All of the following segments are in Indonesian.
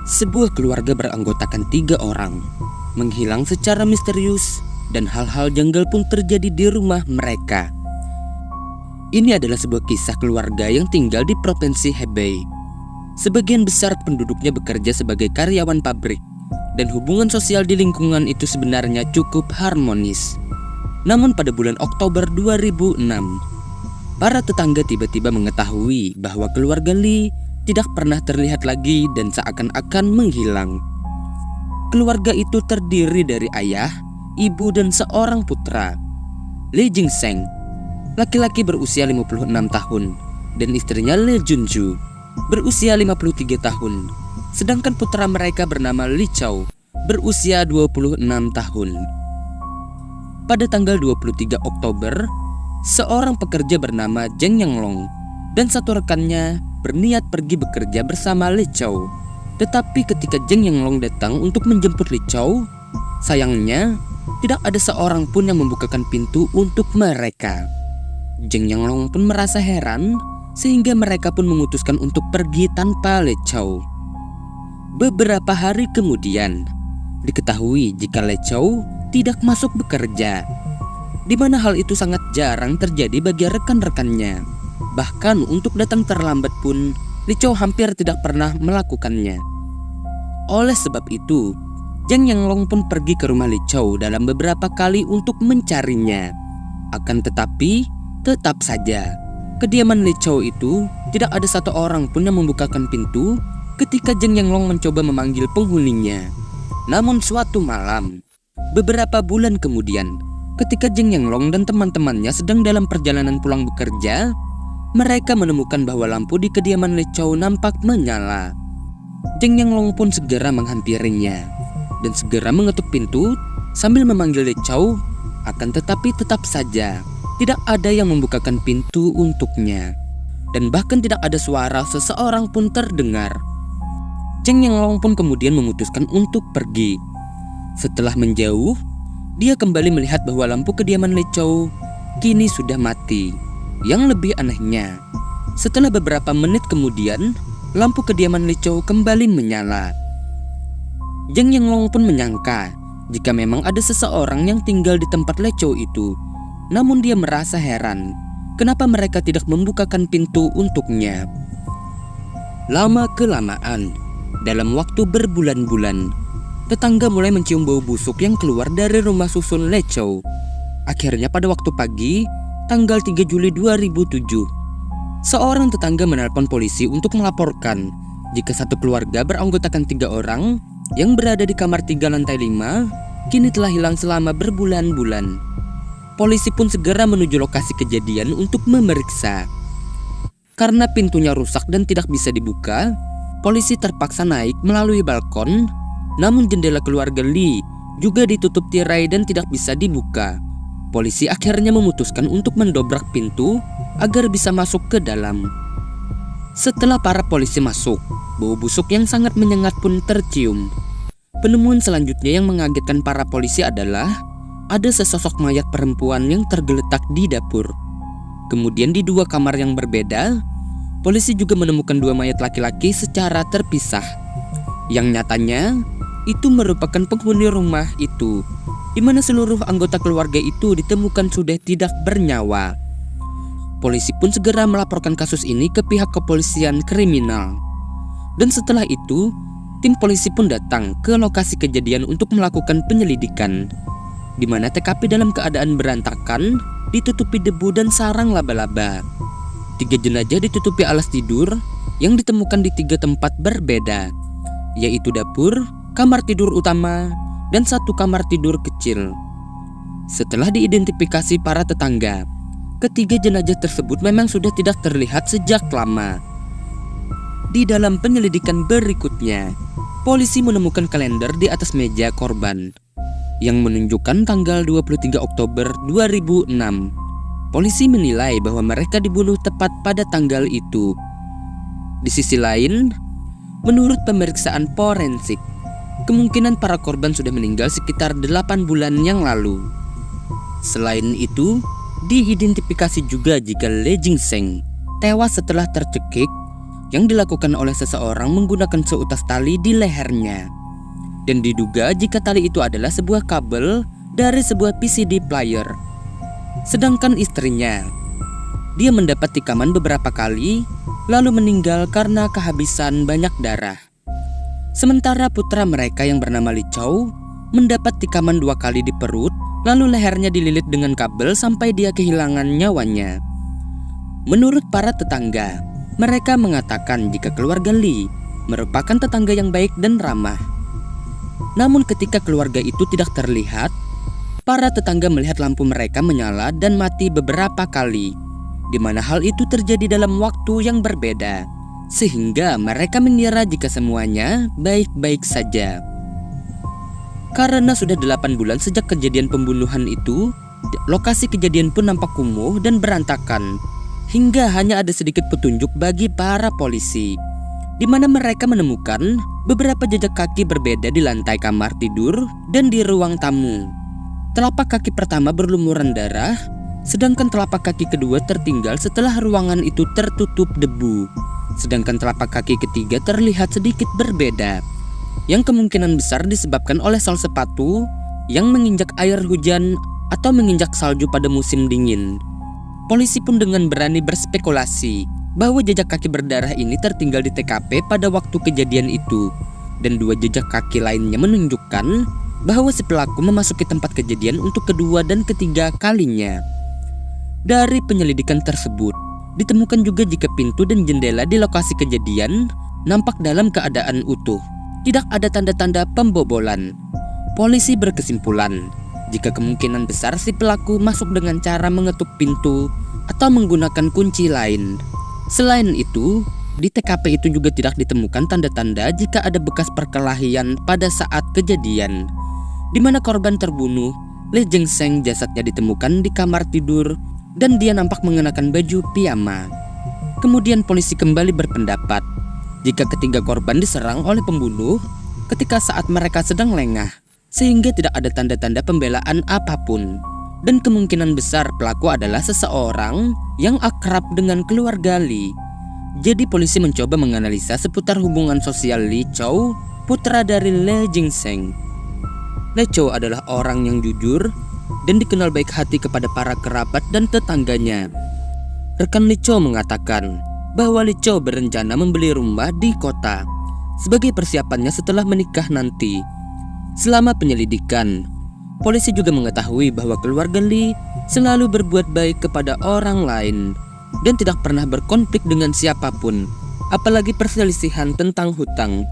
Sebuah keluarga beranggotakan 3 orang menghilang secara misterius dan hal-hal janggal pun terjadi di rumah mereka. Ini adalah sebuah kisah keluarga yang tinggal di provinsi Hebei. Sebagian besar penduduknya bekerja sebagai karyawan pabrik dan hubungan sosial di lingkungan itu sebenarnya cukup harmonis. Namun pada bulan Oktober 2006, para tetangga tiba-tiba mengetahui bahwa keluarga Li tidak pernah terlihat lagi dan seakan-akan menghilang. Keluarga itu terdiri dari ayah, ibu, dan seorang putra. Li Jingseng, laki-laki berusia 56 tahun, dan istrinya Li Junju, berusia 53 tahun. Sedangkan putra mereka bernama Li Chao, berusia 26 tahun. Pada tanggal 23 Oktober, seorang pekerja bernama Zheng Yanglong dan satu rekannya berniat pergi bekerja bersama Li Chao. Tetapi ketika Zheng Yanglong datang untuk menjemput Li Chao, sayangnya tidak ada seorang pun yang membukakan pintu untuk mereka. Zheng Yanglong pun merasa heran sehingga mereka pun memutuskan untuk pergi tanpa Li Chao. Beberapa hari kemudian, diketahui jika Li Chao tidak masuk bekerja, di mana hal itu sangat jarang terjadi bagi rekan-rekannya. Bahkan untuk datang terlambat pun Li Chao hampir tidak pernah melakukannya. Oleh sebab itu, Zheng Yanglong pun pergi ke rumah Li Chao dalam beberapa kali untuk mencarinya. Akan tetapi, tetap saja kediaman Li Chao itu tidak ada satu orang pun yang membukakan pintu ketika Zheng Yanglong mencoba memanggil penghuninya. Namun suatu malam, beberapa bulan kemudian, ketika Zheng Yanglong dan teman-temannya sedang dalam perjalanan pulang bekerja, mereka menemukan bahwa lampu di kediaman Li Chao nampak menyala. Zheng Yanglong pun segera menghampirinya dan segera mengetuk pintu sambil memanggil Li Chao. Akan tetapi tetap saja tidak ada yang membukakan pintu untuknya, dan bahkan tidak ada suara seseorang pun terdengar. Zheng Yanglong pun kemudian memutuskan untuk pergi. Setelah menjauh, dia kembali melihat bahwa lampu kediaman Li Chao kini sudah mati. Yang lebih anehnya, setelah beberapa menit kemudian, lampu kediaman Li Chao kembali menyala. Zheng Yanglong pun menyangka jika memang ada seseorang yang tinggal di tempat Li Chao itu. Namun dia merasa heran kenapa mereka tidak membukakan pintu untuknya. Lama-kelamaan, dalam waktu berbulan-bulan, tetangga mulai mencium bau busuk yang keluar dari rumah susun Li Chao. Akhirnya pada waktu pagi, tanggal 3 Juli 2007, seorang tetangga menelpon polisi untuk melaporkan jika satu keluarga beranggotakan 3 orang yang berada di kamar 3 lantai 5 kini telah hilang selama berbulan-bulan. Polisi pun segera menuju lokasi kejadian untuk memeriksa. Karena pintunya rusak dan tidak bisa dibuka, polisi terpaksa naik melalui balkon. Namun jendela keluarga Li juga ditutup tirai dan tidak bisa dibuka. Polisi akhirnya memutuskan untuk mendobrak pintu agar bisa masuk ke dalam. Setelah para polisi masuk, bau busuk yang sangat menyengat pun tercium. Penemuan selanjutnya yang mengagetkan para polisi adalah ada sesosok mayat perempuan yang tergeletak di dapur. Kemudian di 2 kamar yang berbeda, polisi juga menemukan 2 mayat laki-laki secara terpisah. Yang nyatanya itu merupakan penghuni rumah itu, di mana seluruh anggota keluarga itu ditemukan sudah tidak bernyawa. Polisi pun segera melaporkan kasus ini ke pihak kepolisian kriminal. Dan setelah itu, tim polisi pun datang ke lokasi kejadian untuk melakukan penyelidikan, di mana TKP dalam keadaan berantakan, ditutupi debu dan sarang laba-laba. 3 jenazah ditutupi alas tidur yang ditemukan di 3 tempat berbeda, yaitu dapur, kamar tidur utama, dan 1 kamar tidur kecil. Setelah diidentifikasi para tetangga, ketiga jenazah tersebut memang sudah tidak terlihat sejak lama. Di dalam penyelidikan berikutnya, polisi menemukan kalender di atas meja korban yang menunjukkan tanggal 23 Oktober 2006. Polisi menilai bahwa mereka dibunuh tepat pada tanggal itu. Di sisi lain, menurut pemeriksaan forensik, kemungkinan para korban sudah meninggal sekitar 8 bulan yang lalu. Selain itu, diidentifikasi juga jika Li Jingseng tewas setelah tercekik yang dilakukan oleh seseorang menggunakan seutas tali di lehernya. Dan diduga jika tali itu adalah sebuah kabel dari sebuah PCD player. Sedangkan istrinya, dia mendapat tikaman beberapa kali lalu meninggal karena kehabisan banyak darah. Sementara putra mereka yang bernama Lee Chow mendapat tikaman 2 kali di perut, lalu lehernya dililit dengan kabel sampai dia kehilangan nyawanya. Menurut para tetangga, mereka mengatakan jika keluarga Lee merupakan tetangga yang baik dan ramah. Namun ketika keluarga itu tidak terlihat, para tetangga melihat lampu mereka menyala dan mati beberapa kali, di mana hal itu terjadi dalam waktu yang berbeda, sehingga mereka mengira jika semuanya baik-baik saja. Karena sudah 8 bulan sejak kejadian pembunuhan itu, lokasi kejadian pun nampak kumuh dan berantakan, hingga hanya ada sedikit petunjuk bagi para polisi, di mana mereka menemukan beberapa jejak kaki berbeda di lantai kamar tidur dan di ruang tamu. Telapak kaki pertama berlumuran darah, sedangkan telapak kaki kedua tertinggal setelah ruangan itu tertutup debu. Sedangkan telapak kaki ketiga terlihat sedikit berbeda, yang kemungkinan besar disebabkan oleh sol sepatu yang menginjak air hujan atau menginjak salju pada musim dingin. Polisi pun dengan berani berspekulasi bahwa jejak kaki berdarah ini tertinggal di TKP pada waktu kejadian itu, dan 2 jejak kaki lainnya menunjukkan bahwa si pelaku memasuki tempat kejadian untuk kedua dan ketiga kalinya. Dari penyelidikan tersebut, ditemukan juga jika pintu dan jendela di lokasi kejadian nampak dalam keadaan utuh. Tidak ada tanda-tanda pembobolan. Polisi berkesimpulan jika kemungkinan besar si pelaku masuk dengan cara mengetuk pintu atau menggunakan kunci lain. Selain itu, di TKP itu juga tidak ditemukan tanda-tanda jika ada bekas perkelahian pada saat kejadian, di mana korban terbunuh, Lee Jeng Seng, jasadnya ditemukan di kamar tidur dan dia nampak mengenakan baju piyama. Kemudian polisi kembali berpendapat jika ketiga korban diserang oleh pembunuh ketika saat mereka sedang lengah, sehingga tidak ada tanda-tanda pembelaan apapun. Dan kemungkinan besar pelaku adalah seseorang yang akrab dengan keluarga Lee. Jadi polisi mencoba menganalisa seputar hubungan sosial Lee Chow, putra dari Lee Jeng Seng. Lee Chow adalah orang yang jujur dan dikenal baik hati kepada para kerabat dan tetangganya. Rekan Lee Chow mengatakan bahwa Lee Chow berencana membeli rumah di kota sebagai persiapannya setelah menikah nanti. Selama penyelidikan, polisi juga mengetahui bahwa keluarga Lee selalu berbuat baik kepada orang lain dan tidak pernah berkonflik dengan siapapun, apalagi perselisihan tentang hutang.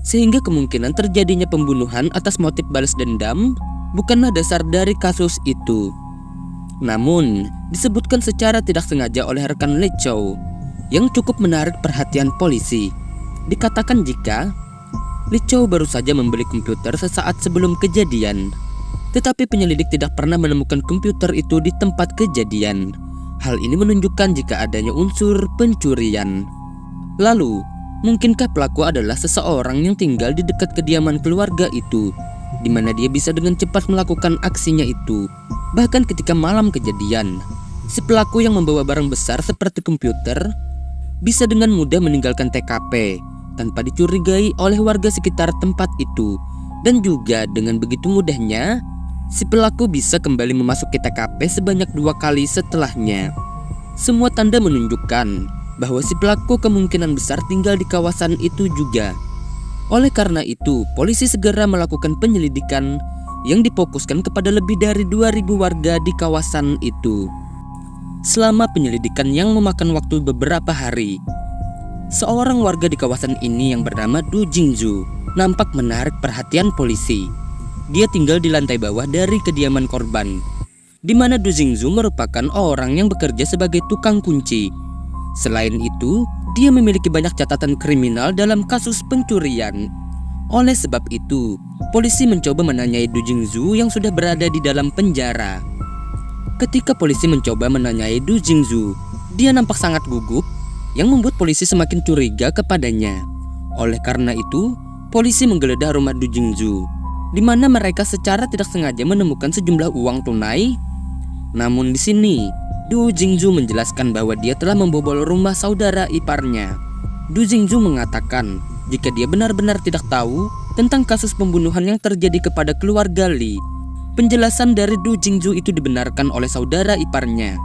Sehingga kemungkinan terjadinya pembunuhan atas motif balas dendam bukanlah dasar dari kasus itu. Namun, disebutkan secara tidak sengaja oleh rekan Lee Chow yang cukup menarik perhatian polisi. Dikatakan jika Lee Chow baru saja membeli komputer sesaat sebelum kejadian, tetapi penyelidik tidak pernah menemukan komputer itu di tempat kejadian. Hal ini menunjukkan jika adanya unsur pencurian. Lalu, mungkinkah pelaku adalah seseorang yang tinggal di dekat kediaman keluarga itu, di mana dia bisa dengan cepat melakukan aksinya itu? Bahkan ketika malam kejadian, si pelaku yang membawa barang besar seperti komputer bisa dengan mudah meninggalkan TKP tanpa dicurigai oleh warga sekitar tempat itu. Dan juga dengan begitu mudahnya si pelaku bisa kembali memasuki TKP sebanyak 2 kali setelahnya. Semua tanda menunjukkan bahwa si pelaku kemungkinan besar tinggal di kawasan itu juga. Oleh karena itu, polisi segera melakukan penyelidikan yang difokuskan kepada lebih dari 2.000 warga di kawasan itu. Selama penyelidikan yang memakan waktu beberapa hari, seorang warga di kawasan ini yang bernama Du Jingzu nampak menarik perhatian polisi. Dia tinggal di lantai bawah dari kediaman korban, di mana Du Jingzu merupakan orang yang bekerja sebagai tukang kunci. Selain itu, dia memiliki banyak catatan kriminal dalam kasus pencurian. Oleh sebab itu, polisi mencoba menanyai Du Jingzu yang sudah berada di dalam penjara. Ketika polisi mencoba menanyai Du Jingzu, dia nampak sangat gugup, yang membuat polisi semakin curiga kepadanya. Oleh karena itu, polisi menggeledah rumah Du Jingzu, di mana mereka secara tidak sengaja menemukan sejumlah uang tunai. Namun di sini, Du Jingzu menjelaskan bahwa dia telah membobol rumah saudara iparnya. Du Jingzhu mengatakan jika dia benar-benar tidak tahu tentang kasus pembunuhan yang terjadi kepada keluarga Li. Penjelasan dari Du Jingzhu itu dibenarkan oleh saudara iparnya,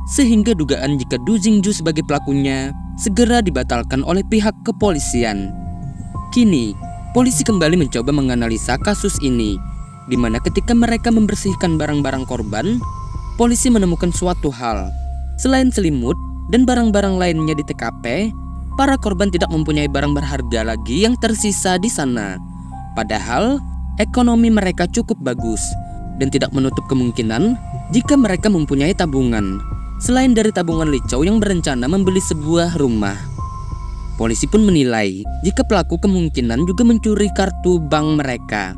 sehingga dugaan jika Du Jingzhu sebagai pelakunya segera dibatalkan oleh pihak kepolisian. Kini, polisi kembali mencoba menganalisa kasus ini, di mana ketika mereka membersihkan barang-barang korban, polisi menemukan suatu hal. Selain selimut dan barang-barang lainnya di TKP, para korban tidak mempunyai barang berharga lagi yang tersisa di sana. Padahal, ekonomi mereka cukup bagus dan tidak menutup kemungkinan jika mereka mempunyai tabungan, selain dari tabungan Li Chou yang berencana membeli sebuah rumah. Polisi pun menilai jika pelaku kemungkinan juga mencuri kartu bank mereka.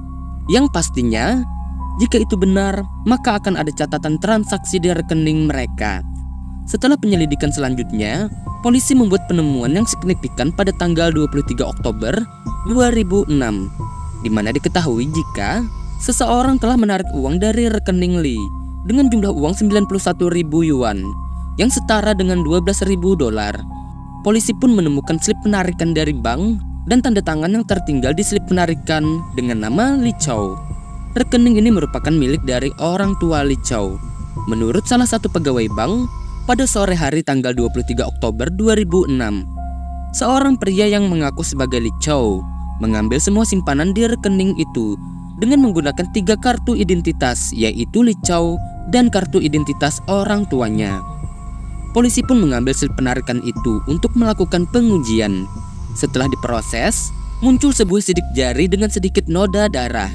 Yang pastinya, jika itu benar, maka akan ada catatan transaksi di rekening mereka. Setelah penyelidikan selanjutnya, polisi membuat penemuan yang signifikan pada tanggal 23 Oktober 2006, di mana diketahui jika seseorang telah menarik uang dari rekening Li dengan jumlah uang 91.000 yuan yang setara dengan 12.000 dolar. Polisi pun menemukan slip penarikan dari bank dan tanda tangan yang tertinggal di slip penarikan dengan nama Li Chou. Rekening ini merupakan milik dari orang tua Li Chou. Menurut salah satu pegawai bank, pada sore hari tanggal 23 Oktober 2006, seorang pria yang mengaku sebagai Li Chou mengambil semua simpanan di rekening itu dengan menggunakan 3 kartu identitas, yaitu Li Chou dan kartu identitas orang tuanya. Polisi pun mengambil slip penarikan itu untuk melakukan pengujian. Setelah diproses, muncul sebuah sidik jari dengan sedikit noda darah.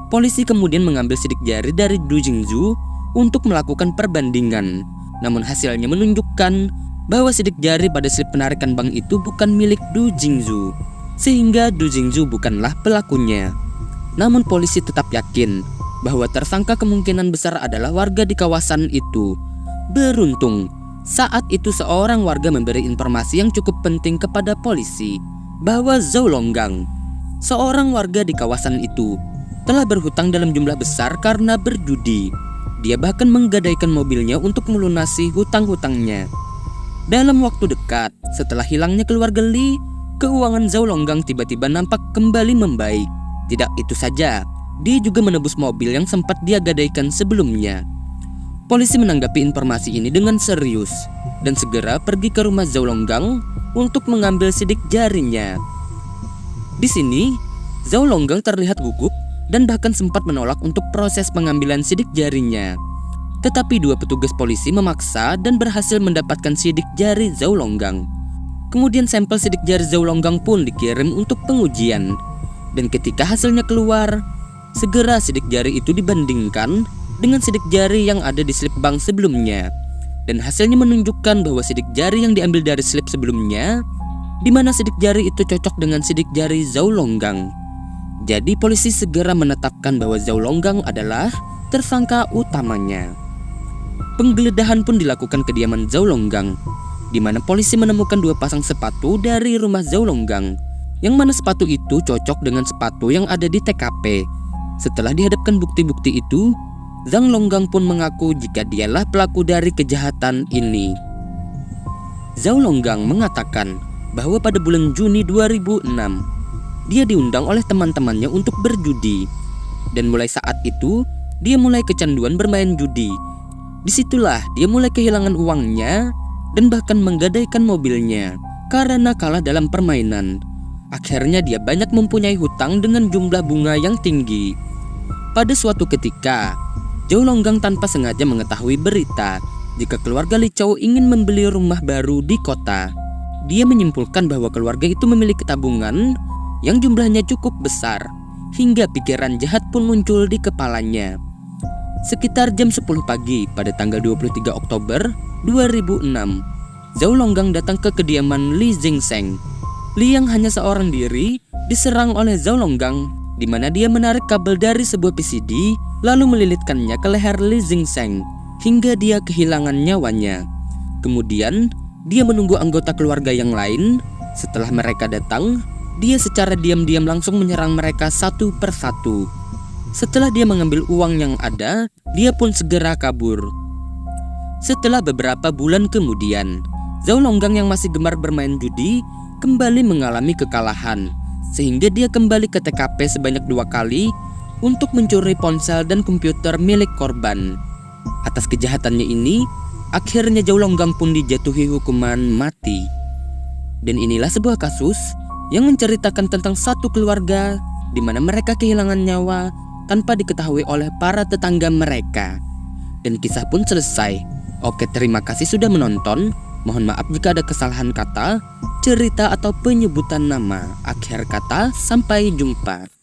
Polisi kemudian mengambil sidik jari dari Du Jingzhu untuk melakukan perbandingan. Namun hasilnya menunjukkan bahwa sidik jari pada slip penarikan bank itu bukan milik Du Jingzhu, sehingga Du Jingzhu bukanlah pelakunya. Namun polisi tetap yakin bahwa tersangka kemungkinan besar adalah warga di kawasan itu. Beruntung, saat itu seorang warga memberi informasi yang cukup penting kepada polisi bahwa Zhou Longgang, seorang warga di kawasan itu, telah berhutang dalam jumlah besar karena berjudi. Dia bahkan menggadaikan mobilnya untuk melunasi hutang-hutangnya. Dalam waktu dekat, setelah hilangnya keluarga Li, keuangan Zhou Longgang tiba-tiba nampak kembali membaik. Tidak itu saja, dia juga menebus mobil yang sempat dia gadaikan sebelumnya. Polisi menanggapi informasi ini dengan serius dan segera pergi ke rumah Zhou Longgang untuk mengambil sidik jarinya. Di sini, Zhou Longgang terlihat gugup dan bahkan sempat menolak untuk proses pengambilan sidik jarinya. Tetapi 2 petugas polisi memaksa dan berhasil mendapatkan sidik jari Zhou Longgang. Kemudian sampel sidik jari Zhou Longgang pun dikirim untuk pengujian. Dan ketika hasilnya keluar, segera sidik jari itu dibandingkan dengan sidik jari yang ada di slip bank sebelumnya. Dan hasilnya menunjukkan bahwa sidik jari yang diambil dari slip sebelumnya, di mana sidik jari itu cocok dengan sidik jari Zhou Longgang. Jadi polisi segera menetapkan bahwa Zhou Longgang adalah tersangka utamanya. Penggeledahan pun dilakukan kediaman Zhou Longgang, di mana polisi menemukan 2 pasang sepatu dari rumah Zhou Longgang, yang mana sepatu itu cocok dengan sepatu yang ada di TKP. Setelah dihadapkan bukti-bukti itu, Zhou Longgang pun mengaku jika dialah pelaku dari kejahatan ini. Zhou Longgang mengatakan bahwa pada bulan Juni 2006, dia diundang oleh teman-temannya untuk berjudi. Dan mulai saat itu, dia mulai kecanduan bermain judi. Disitulah dia mulai kehilangan uangnya dan bahkan menggadaikan mobilnya karena kalah dalam permainan. Akhirnya dia banyak mempunyai hutang dengan jumlah bunga yang tinggi. Pada suatu ketika, Zhou Longgang tanpa sengaja mengetahui berita jika keluarga Li Chou ingin membeli rumah baru di kota. Dia menyimpulkan bahwa keluarga itu memiliki tabungan yang jumlahnya cukup besar, hingga pikiran jahat pun muncul di kepalanya. Sekitar jam 10 pagi pada tanggal 23 Oktober 2006, Zhou Longgang datang ke kediaman Li Jingsheng. Li yang hanya seorang diri diserang oleh Zhou Longgang, di mana dia menarik kabel dari sebuah PCD lalu melilitkannya ke leher Li Jingsheng hingga dia kehilangan nyawanya. Kemudian dia menunggu anggota keluarga yang lain. Setelah mereka datang, dia secara diam-diam langsung menyerang mereka satu persatu. Setelah dia mengambil uang yang ada, dia pun segera kabur. Setelah beberapa bulan kemudian, Zhou Longgang yang masih gemar bermain judi kembali mengalami kekalahan, sehingga dia kembali ke TKP sebanyak 2 kali untuk mencuri ponsel dan komputer milik korban. Atas kejahatannya ini, akhirnya Zhao Longgang pun dijatuhi hukuman mati. Dan inilah sebuah kasus yang menceritakan tentang satu keluarga di mana mereka kehilangan nyawa tanpa diketahui oleh para tetangga mereka. Dan kisah pun selesai. Oke, terima kasih sudah menonton. Mohon maaf jika ada kesalahan kata, cerita atau penyebutan nama. Akhir kata, sampai jumpa.